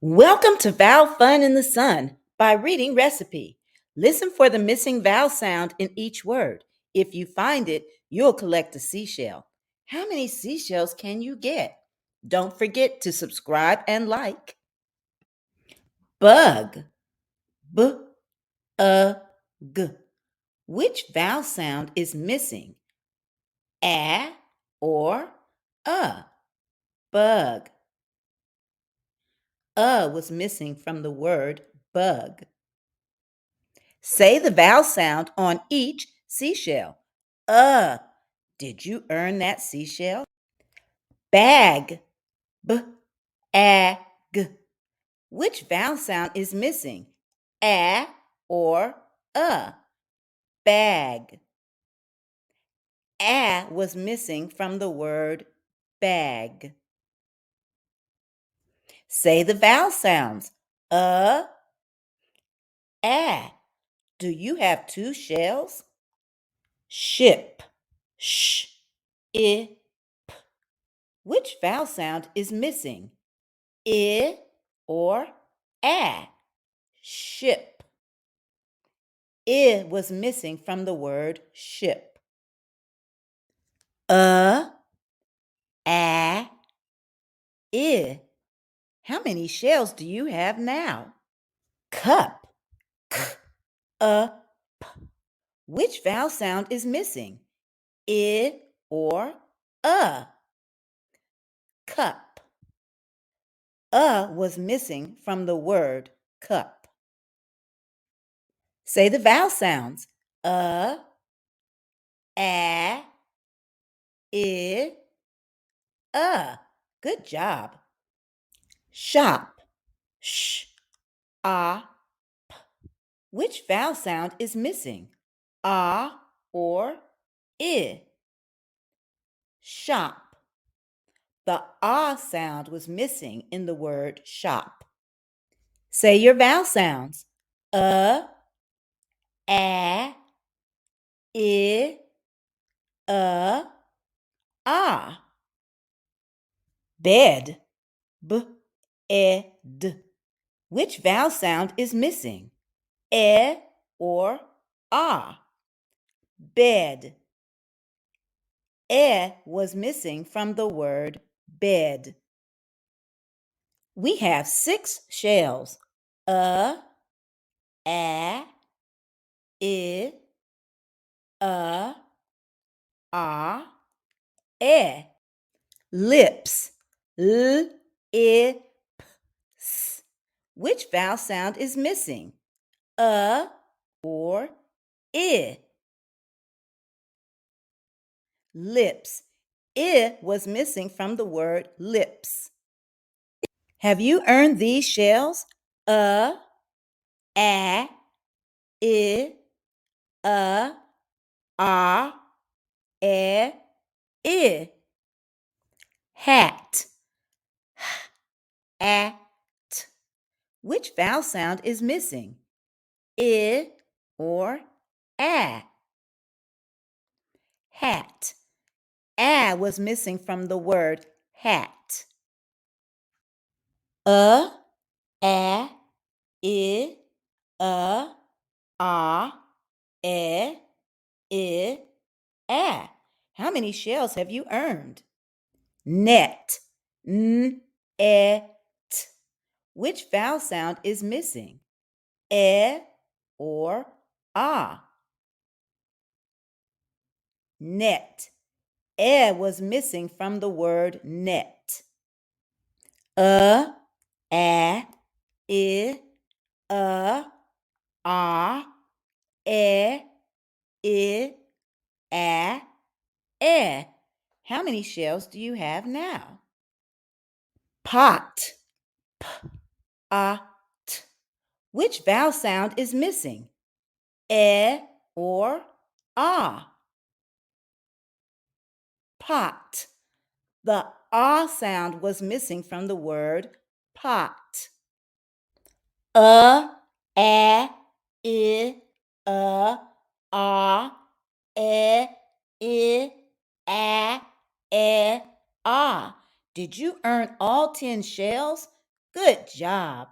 Welcome to Vowel Fun in the Sun by Reading Recipe. Listen for the missing vowel sound in each word. If you find it, you'll collect a seashell. How many seashells can you get? Don't forget to subscribe and like. Bug. B-u-g. Which vowel sound is missing? A or a? Bug. Was missing from the word bug. Say the vowel sound on each seashell. Did you earn that seashell? Bag. B-a-g. Which vowel sound is missing? A or a? Bag. A was missing from the word bag. Say the vowel sounds. A. Do you have two shells? Ship. Sh. I. Which vowel sound is missing? I or a? Ship. I was missing from the word ship. A, I. How many shells do you have now? Cup. K-a-p. Which vowel sound is missing? I or a? Cup. A was missing from the word cup. Say the vowel sounds. A, I. Good job. Shop. Sh, a. Which vowel sound is missing? A or I? Shop. The ah sound was missing in the word shop. Say your vowel sounds. A, I, ah. Bed. B-e-d. Which vowel sound is missing? E or ah? Bed. E was missing from the word bed. We have 6 shells. A, I, a, e. Lips. L, I, p, s. Which vowel sound is missing? A or I? Lips. I was missing from the word lips. Have you earned these shells? A, I, a, I. Hat. At. Which vowel sound is missing? I or a? Hat. A was missing from the word hat. A, I, a, a. How many shells have you earned? Net. N-e-t. Which vowel sound is missing? E or a? Net. E was missing from the word net. A, I, a, e. How many shells do you have now? Pot. P-a-t. Which vowel sound is missing? E or a? Pot. The ah sound was missing from the word pot. A, I, a, a. Did you earn all 10 shells? Good job.